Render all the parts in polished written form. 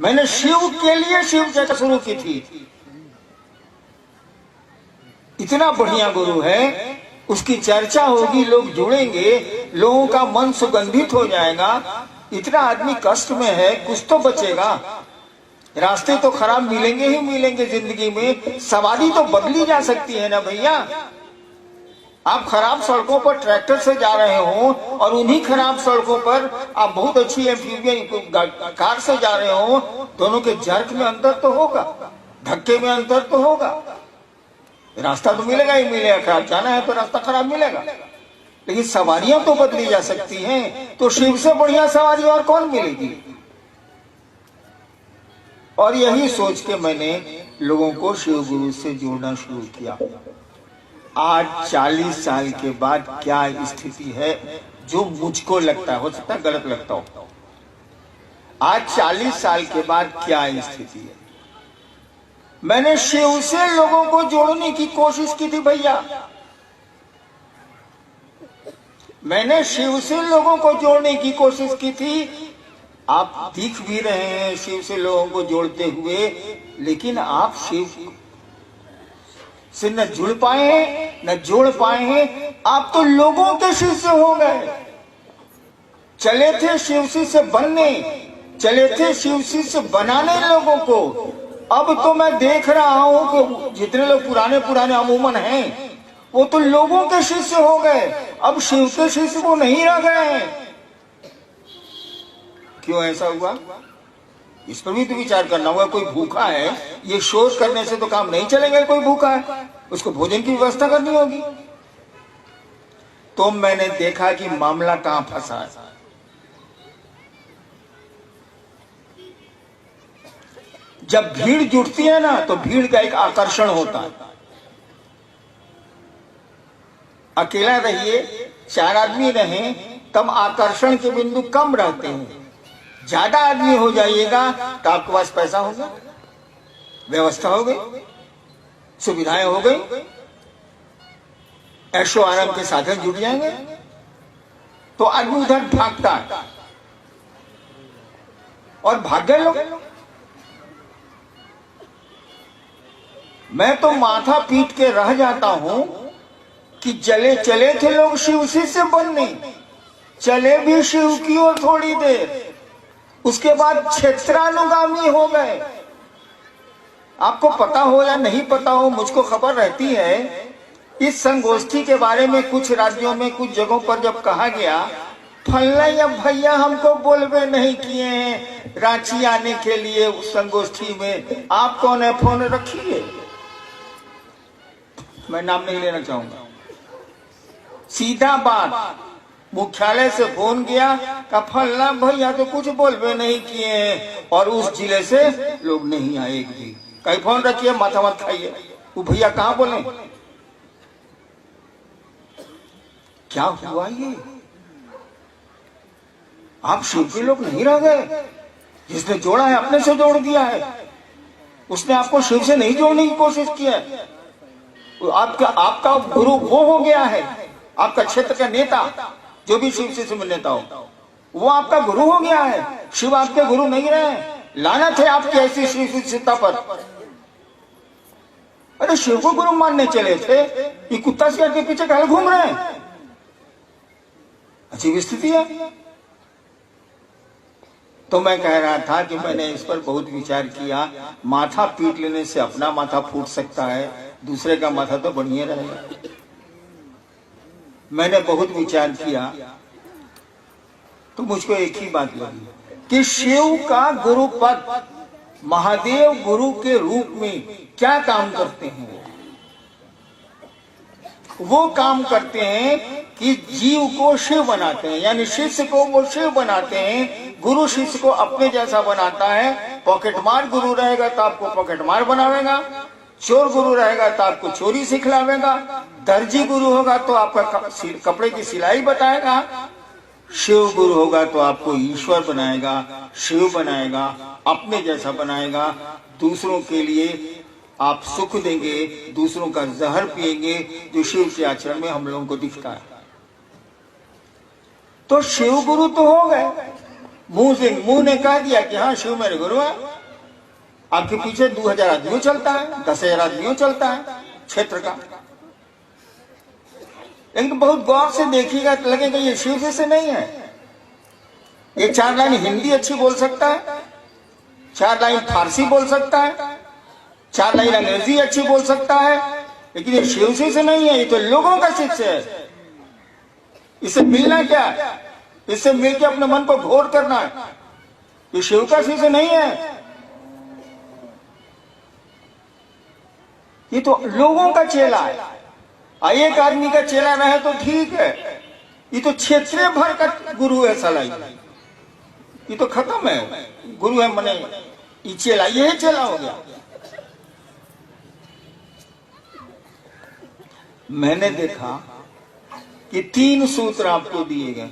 मैंने शिव के लिए शिव चर्चा शुरू की थी। इतना बढ़िया गुरु है, उसकी चर्चा होगी, लोग जुड़ेंगे, लोगों का मन सुगंधित हो जाएगा। इतना आदमी कष्ट में है, कुछ तो बचेगा। रास्ते तो खराब मिलेंगे ही मिलेंगे जिंदगी में, सवारी तो बदली जा सकती है ना भैया। आप खराब सड़कों पर ट्रैक्टर से जा रहे हो और उन्हीं खराब सड़कों पर आप बहुत अच्छी एम्फीबियन कार से जा रहे हो, दोनों के जर्क में अंतर तो होगा, धक्के में अंतर तो होगा। रास्ता तो मिलेगा ही मिलेगा, खराब जाना है तो रास्ता खराब मिलेगा, लेकिन सवारियां तो बदली जा सकती हैं। तो शिव से बढ़िया सवारी और कौन मिलेगी? और यही सोच के मैंने लोगों को शिव गुरु से जोड़ना शुरू किया। आज 40 साल के बाद क्या स्थिति है, जो मुझको लगता है, हो सकता है गलत लगता हो, आज 40 साल के बाद क्या स्थिति है। मैंने शिव से लोगों को जोड़ने की कोशिश की थी भैया, मैंने शिव से लोगों को जोड़ने की कोशिश की थी। आप दिख भी रहे हैं शिव से लोगों को जोड़ते हुए, लेकिन आप शिव से न जुड़ पाए हैं, न जोड़ पाए हैं। आप तो लोगों के शिष्य हो गए। चले थे शिव शिष्य बनने, चले थे शिव शिष्य बनाने लोगों को। अब तो मैं देख रहा हूं कि जितने लोग पुराने पुराने अमूमन हैं, वो तो लोगों के शिष्य हो गए, अब शिव के शिष्य वो नहीं रह गए। क्यों ऐसा हुआ? इस पर भी तो विचार करना होगा। कोई भूखा है, ये शोध करने से तो काम नहीं चलेगा। कोई भूखा है, उसको भोजन की व्यवस्था करनी होगी। तो मैंने देखा कि मामला कहां फंसा है। जब भीड़ जुटती है ना, तो भीड़ का एक आकर्षण होता है। अकेला रहिए, 4 आदमी रहें, तब आकर्षण के बिंदु कम रहते हैं। ज्यादा आदमी हो जाइएगा तो आपके पास पैसा होगा, व्यवस्था हो गई, सुविधाएं हो गई, ऐशो आराम के साधन जुट जाएंगे, तो आदमी उधर भागता है और भाग गए लोग। मैं तो माथा पीट के रह जाता हूं कि चले चले थे लोग शिव से बनने, चले भी शिव की ओर थोड़ी देर, उसके बाद क्षेत्रानुगामी हो गए। आपको पता हो या नहीं पता हो, मुझको खबर रहती है इस संगोष्ठी के बारे में। कुछ राज्यों में, कुछ जगहों पर जब कहा गया, फल्ला या भैया हमको बोलवे नहीं किए हैं रांची आने के लिए उस संगोष्ठी में, आप कौन है, फोन रखिए। मैं नाम नहीं लेना चाहूंगा। सीधा बात, मुख्यालय से फोन गया का फल्ला भैया तो कुछ बोलवे नहीं किए हैं, और उस जिले से लोग नहीं आए भी। कहीं फोन रखिए, माथा मत खाइए। वो भैया कहां बोले? क्या हुआ ये? आप शिव के लोग नहीं रह गए। जिसने जोड़ा है अपने से जोड़ दिया है, उसने आपको शिव से नहीं जोड़ने की कोशिश की है। आपका गुरु वो हो गया है, आपका क्षेत्र का नेता, जो भी शिव से नेता हो, वो आपका गुरु हो गया है। शिव आपके गुरु नहीं रहे। लानत है आपकी ऐसी शिव शिष्यता पर। अरे शिव को गुरु मानने चले थे, ये कुत्ता सियार के पीछे कहीं घूम रहे हैं। अच्छी स्थिति है। तो मैं कह रहा था कि मैंने इस पर बहुत विचार किया। माथा पीट लेने से अपना माथा फूट सकता है, दूसरे का माथा तो बढ़िया रहेगा। मैंने बहुत विचार किया तो मुझको एक ही बात लगी कि शिव का गुरु पद, महादेव गुरु के रूप में क्या काम करते हैं। वो काम करते हैं कि जीव को शिव बनाते हैं, यानी शिष्य को वो शिव बनाते हैं। गुरु शिष्य को अपने जैसा बनाता है। पॉकेटमार गुरु रहेगा तो आपको पॉकेटमार बनावेगा, चोर गुरु रहेगा तो आपको चोरी सिखलावेगा, दर्जी गुरु होगा तो आपका कपड़े की सिलाई बताएगा, शिव गुरु होगा तो आपको ईश्वर बनाएगा, शिव बनाएगा, अपने जैसा बनाएगा। दूसरों के लिए आप सुख देंगे, दूसरों का जहर पिएंगे, जो शिव के आचरण में हम लोगों को दिखता है। तो शिव गुरु तो हो गए, मुंह ने कह दिया कि हाँ शिव मेरे गुरु है। आपके पीछे 2000 आदमियों चलता है, 10,000 आदमियों चलता है क्षेत्र का। लेकिन बहुत गौर से देखिएगा तो लगेगा ये शिव जैसे नहीं है। ये 4 लाइन हिंदी अच्छी बोल सकता है, 4 लाइन फारसी बोल सकता है, 4 लाइन अंग्रेजी अच्छी बोल सकता है, लेकिन ये शिव से नहीं है। ये तो लोगों का शिष्य है। इससे मिलना क्या है? इससे मिलकर अपने मन को घोर करना है। ये शिव का शिष्य नहीं है, ये तो लोगों का चेला है। एक आदमी का चेला रहे तो ठीक है, ये तो क्षेत्रीय भर का गुरु है साला। ये तो खत्म है। गुरु है मने ये चेला, ये चेला हो गया। मैंने देखा कि 3 सूत्र आपको दिए गए।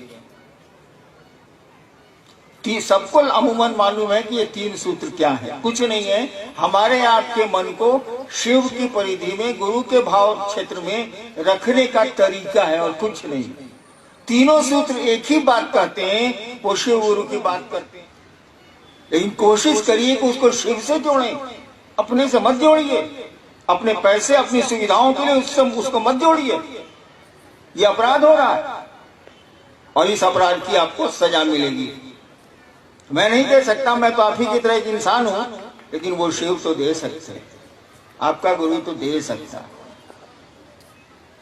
सबको अमूमन मालूम है कि ये 3 सूत्र क्या है। कुछ नहीं है, हमारे आपके मन को शिव की परिधि में, गुरु के भाव क्षेत्र में रखने का तरीका है और कुछ नहीं। तीनों सूत्र एक ही बात कहते हैं, वो शिव गुरु की बात करते हैं। लेकिन कोशिश करिए कि उसको शिव से जोड़ें, अपने से मत जोड़िए। अपने पैसे, अपनी सुविधाओं के लिए उसको मत जोड़िए। ये अपराध हो रहा है और इस अपराध की आपको सजा मिलेगी। मैं नहीं दे सकता, मैं तो आप ही की तरह एक इंसान हूं, लेकिन वो शिव तो दे सकते हैं, आपका गुरु तो दे सकता है।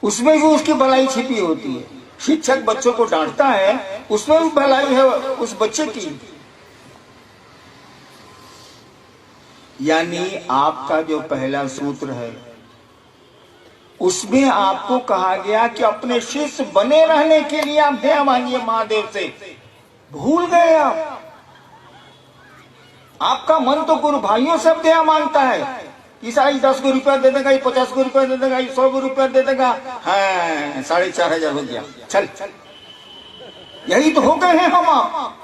उसमें भी उसकी भलाई छिपी होती है। शिक्षक बच्चों को डांटता है, उसमें भी भलाई है उस बच्चे की। यानी आपका जो पहला सूत्र है उसमें आपको कहा गया कि अपने शिष्य बने रहने के लिए आप दया मांगिए महादेव से। भूल गए आप। आपका मन तो गुरु भाइयों से दया मांगता है कि साई 10 को रुपया दे देगा, 50 को रुपया दे देगा, 100 को रुपया दे देगा। हाँ 4,500 हो गया, चल। यही तो हो गए हैं हम आप।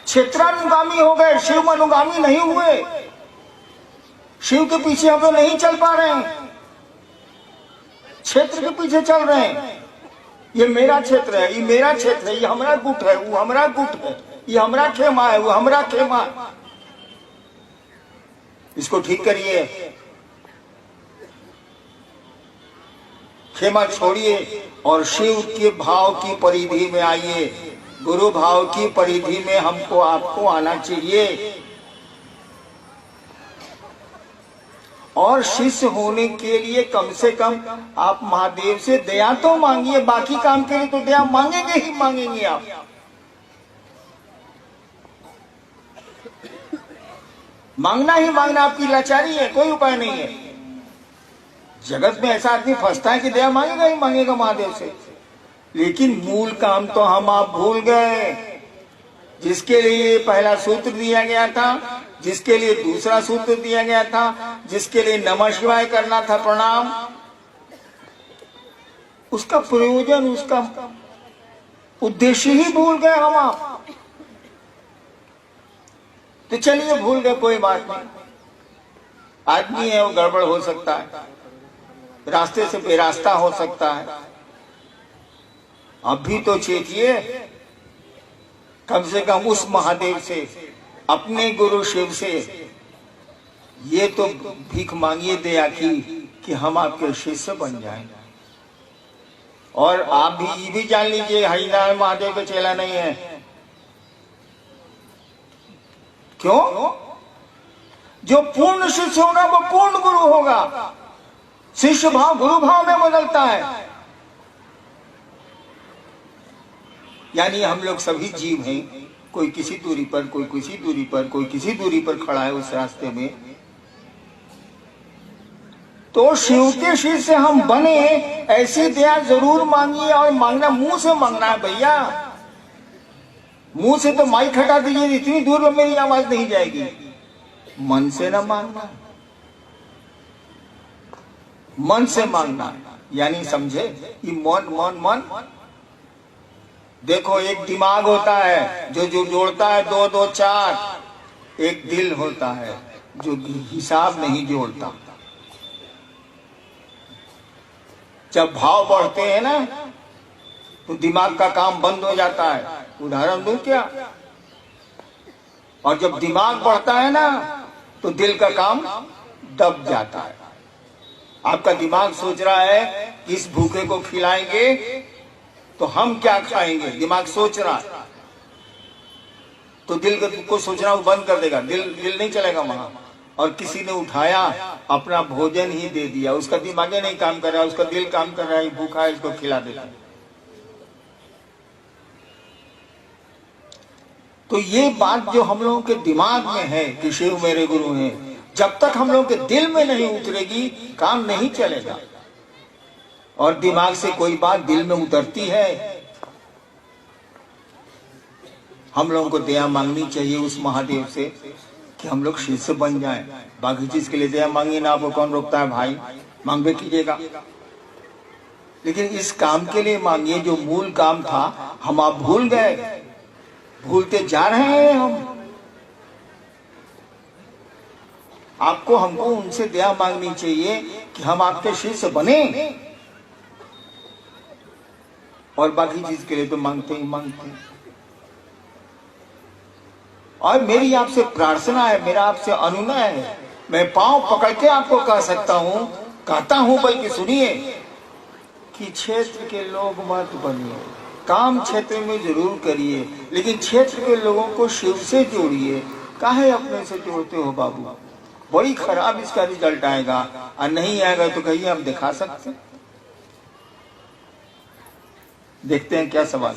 क्षेत्रानुगामी हो गए, शिव अनुगामी नहीं हुए। शिव के पीछे हम लोग नहीं चल पा रहे हैं, क्षेत्र के पीछे चल रहे हैं। ये मेरा क्षेत्र है, ये मेरा क्षेत्र है, ये हमारा गुट है, वो हमारा गुट है, ये हमारा खेमा है, वो हमारा खेमा। इसको ठीक करिए, खेमा छोड़िए और शिव के भाव की परिधि में आइए। गुरु भाव की परिधि में हमको आपको आना चाहिए। और शिष्य होने के लिए कम से कम आप महादेव से दया तो मांगिए। बाकी काम के लिए तो दया मांगेंगे ही मांगेंगे आप। मांगना ही मांगना आपकी लाचारी है, कोई उपाय नहीं है। जगत में ऐसा आदमी फंसता है कि दया मांगेगा ही मांगेगा महादेव से, लेकिन मूल काम तो हम आप भूल गए। जिसके लिए पहला सूत्र दिया गया था, जिसके लिए दूसरा सूत्र दिया गया था, जिसके लिए नमः शिवाय करना था, प्रणाम, उसका प्रयोजन, उसका उद्देश्य ही भूल गए हम आप। तो चलिए भूल गए, कोई बात नहीं। आदमी है, वो गड़बड़ हो सकता है, रास्ते से बेरास्ता हो सकता है। अभी तो चेतिए, कम से कम उस महादेव से, अपने गुरु शिव से ये तो भीख मांगिए दया की कि हम आपके शिष्य बन जाएं। और आप भी ये भी जान लीजिए, हरिनारायण महादेव का चेला नहीं है। क्यों? जो पूर्ण शिष्य होगा वो पूर्ण गुरु होगा। शिष्य भाव गुरु भाव में बदलता है। यानी हम लोग सभी जीव हैं, कोई किसी दूरी पर, कोई किसी दूरी पर, कोई किसी दूरी पर खड़ा है उस रास्ते में। तो शिव के शिष्य हम बने, ऐसी दया जरूर मांगिए। और मांगना मुंह से मांगना है भैया। मुंह से तो माइक हटा दीजिए, इतनी दूर में मेरी आवाज नहीं जाएगी। मन से ना मांगना, मन से मांगना। यानी समझे, ये मन मन मन। देखो, एक दिमाग होता है जो जोड़ता है 2 2 4। एक दिल होता है जो हिसाब नहीं जोड़ता। जब भाव बढ़ते हैं ना, तो दिमाग का काम बंद हो जाता है। उदाहरण दूं क्या? और जब दिमाग बढ़ता है ना तो दिल का काम दब जाता है। आपका दिमाग सोच रहा है कि इस भूखे को खिलाएंगे तो हम क्या खाएंगे, दिमाग सोच रहा है, तो दिल को सोचना वो बंद कर देगा, दिल नहीं चलेगा वहां। और किसी ने उठाया, अपना भोजन ही दे दिया, उसका दिमाग नहीं काम कर रहा, उसका दिल काम कर रहा है, भूखा है इसको खिला देता। तो ये बात जो हम लोगों के दिमाग में है कि शिव मेरे गुरु हैं, जब तक हम लोगों के दिल में नहीं उतरेगी काम नहीं चलेगा। और दिमाग से कोई बात दिल में उतरती है, हम लोगों को दया मांगनी चाहिए उस महादेव से कि हम लोग शिव से बन जाएं। बाकी चीज के लिए दया मांगी ना, आपको कौन रोकता है भाई, मांगबे कीजिएगा, लेकिन इस काम के लिए मांगिए जो मूल काम था। हम आप भूल गए, भूलते जा रहे हैं हम। आपको हमको उनसे दया मांगनी चाहिए कि हम आपके शिष्य बने, और बाकी चीज के लिए तो मांगते ही मांगते हैं। और मेरी आपसे प्रार्थना है, मेरा आपसे अनुनय है, मैं पांव पकड़ के आपको कह सकता हूं, कहता हूं, बल्कि सुनिए कि क्षेत्र के लोग मत बनिए। काम क्षेत्र में जरूर करिए, लेकिन क्षेत्र के लोगों को शिव से जोड़िए। काहे अपने से जोड़ते हो बाबू? बड़ी खराब इसका रिजल्ट आएगा, और नहीं आएगा तो कहिए हम दिखा सकते। देखते हैं क्या सवाल।